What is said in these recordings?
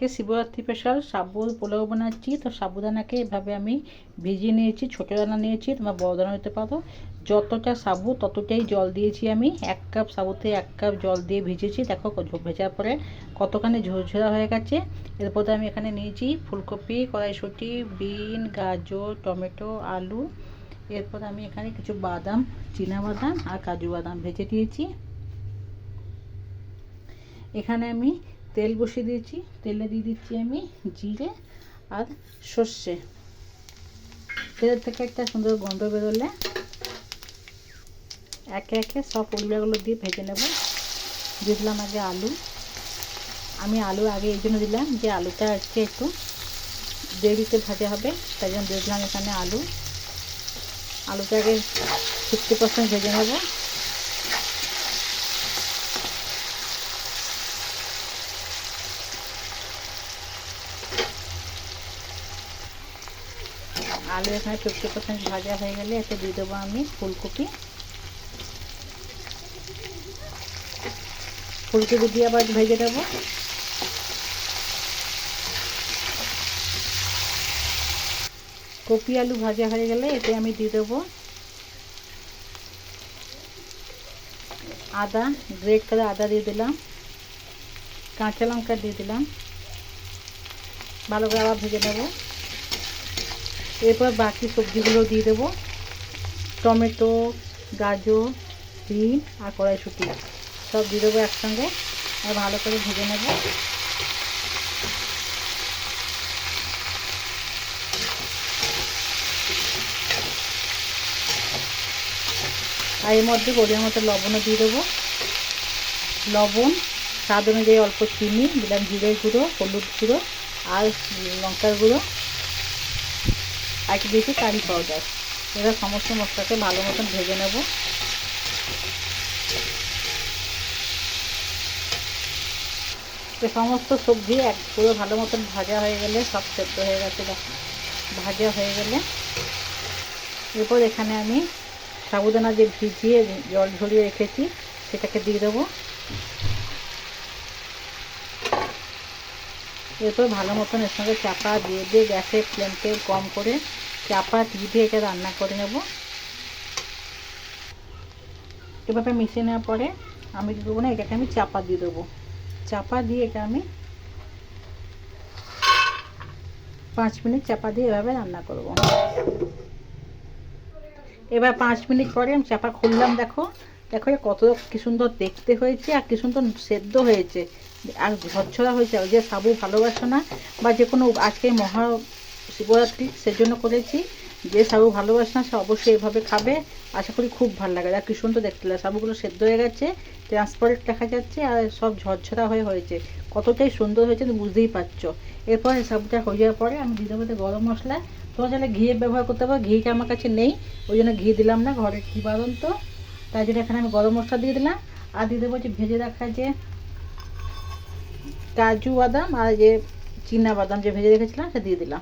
আজকে শিবরাত্রি স্পেশাল সাবুর পোলাও বানাচ্ছি। তো সাবুদানাকে এভাবে আমি ভিজিয়ে নিয়েছি, ছোটো দানা নিয়েছি, তোমরা বড় দানা নিতে পারো। যতটা সাবু ততটাই জল দিয়েছি আমি। 1 কাপ সাবুতে 1 কাপ জল দিয়ে ভিজেছি। দেখো ভেজার পরে কতখানি ঝরঝরা হয়ে গেছে। এরপরে আমি এখানে নিয়েছি ফুলকপি, কড়াইশুঁটি, বিন, গাজর, টমেটো, আলু। এরপর আমি এখানে কিছু বাদাম, চীনাবাদাম আর কাজু বাদাম ভেজে দিয়েছি। এখানে আমি তেল বসিয়ে দিয়েছি, তেলে দিয়ে দিচ্ছি আমি জিরে আর সর্ষে। তেলের থেকে একটা সুন্দর গন্ধ বেরোলে একে একে সব উল্লাগুলো দিয়ে ভেজে নেব। দিয়ে দিলাম আগে আলু। আমি আলু আগে এই জন্য দিলাম যে আলুটা হচ্ছে একটু দেরিতে ভাজা হবে, তাই জন্য দিয়ে দিলাম এখানে আলু। আলুটা আগে 50% ভেজে নেব। আলু এখানে 50% ভাজা হয়ে গেলে এতে দিয়ে দেবো আমি ফুলকপি। ফুলকপি দিয়ে আবার ভেজে দেবো। কপি আলু ভাজা হয়ে গেলে এতে আমি দিয়ে দেবো আদা, গ্রেট করে আদা দিয়ে দিলাম, কাঁচা লঙ্কা দিয়ে দিলাম। ভালো করে আবার ভেজে নেব। এরপর বাকি সবজিগুলো দিয়ে দেবো, টমেটো, গাজর, বিন আর কড়াইশুঁটি সব দিয়ে দেবো একসঙ্গে আর ভালো করে ভেজে নেব। আর এর মধ্যে পরিমাণ মতো লবণও দিয়ে দেবো। লবণ, স্বাদ অনুযায়ী অল্প চিনি দিলাম, জিরের গুঁড়ো, হলুদ গুঁড়ো আর লঙ্কার গুঁড়ো, আর একটু দিয়েছি কারি পাউডার। এবার সমস্ত মশলাকে ভালো মতন ভেজে নেব। সমস্ত সবজি পুরো ভালো মতন ভাজা হয়ে গেলে, সব সেদ্ধ হয়ে গেছে, ভাজা হয়ে গেলে এরপর এখানে আমি সাবুদানা যে ভিজিয়ে জল ঝরিয়ে রেখেছি সেটাকে দিয়ে দেবো। এরপর ভালো মতন এর সঙ্গে চাপা দিয়ে দিয়ে গ্যাসের ফ্লেমকে কম করে চাপা দিয়ে এটা রান্না করে নেব। এভাবে মিশিয়ে নেওয়ার পরে আমি দিয়ে দেবো না, এটাকে আমি চাপা দিয়ে দেবো। চাপা দিয়ে এটা আমি 5 মিনিট চাপা দিয়ে এভাবে রান্না করব। এবার 5 মিনিট পরে আমি চাপা খুললাম। দেখো দেখো কত কি সুন্দর দেখতে হয়েছে আর কি সুন্দর সেদ্ধ হয়েছে আর ঝরঝরা হয়েছে। যে সাবু ভালোবাসো না বা যে কোনো আজকে মহা শিবরাত্রি সেজন্য করেছি, যে সাবু ভালোবাসে না সে অবশ্যই এভাবে খাবে। আশা করি খুব ভালো লাগে। আর কি সুন্দর দেখতে লাগে, সাবুগুলো সেদ্ধ হয়ে গেছে, ট্রান্সপারেন্ট দেখা যাচ্ছে আর সব ঝরঝরা হয়ে হয়েছে। কতটাই সুন্দর হয়েছে তুমি বুঝতেই পারছো। এরপর সাবুটা হয়ে যাওয়ার পরে আমি দিয়ে দেবো গরম মশলা। তোমরা চাইলে ঘিয়ে ব্যবহার করতে পারো, ঘিটা আমার কাছে নেই ওই জন্য ঘি দিলাম না, ঘরে ঘি বারণ তো, তাই জন্য এখানে আমি গরম মশলা দিয়ে দিলাম। আর দিয়ে দেবো যে ভেজে রাখা যে কাজু বাদাম আর যে চীনা বাদাম যে ভেজে রেখেছিলাম সেটা দিয়ে দিলাম।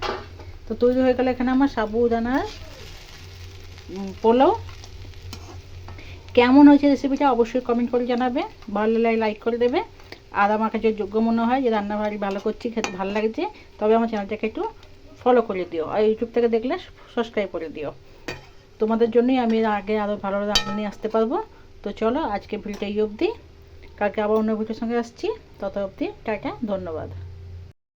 তো তৈরি হয়ে গেল এখানে আমার সাবুদানার পোলাও। কেমন হয়েছে রেসিপিটা অবশ্যই কমেন্ট করে জানাবে, ভালো লাগলে লাইক করে দেবে। আর আমার কাছে যোগ্য মনে হয় যে রান্না ভালো করছি, খেতে ভালো লাগছে, তবে আমার চ্যানেলটাকে একটু ফলো করে দিও আর ইউটিউব থেকে দেখলে সাবস্ক্রাইব করে দিও। তোমাদের জন্যই আমি আগে আরও ভালো রান্না নিয়ে আসতে পারবো। তো চলো আজকে ভিডিওটা এই অবধি, কালকে আবার অন্য ভিডিওর সঙ্গে আসছি। তত অবধি টাটা, ধন্যবাদ।